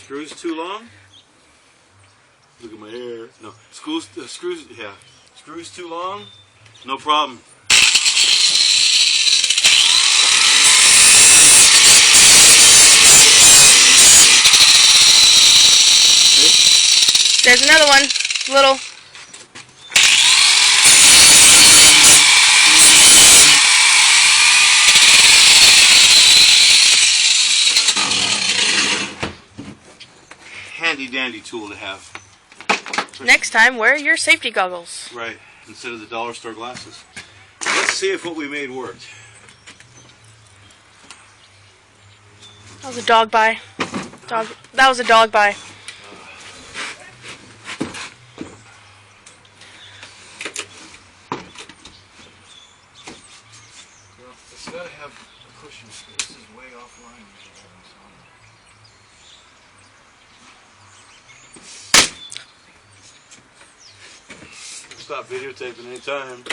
Screws too long? Look at my hair. No, screws, yeah. Screws too long? No problem. There's another one. Little. Handy dandy tool to have. Next time, wear your safety goggles. Right, instead of the dollar store glasses. Let's see if what we made worked. That was a dog bye. That was a dog bye. Well, it's got to have a cushion. This is way offline. Stop videotaping anytime.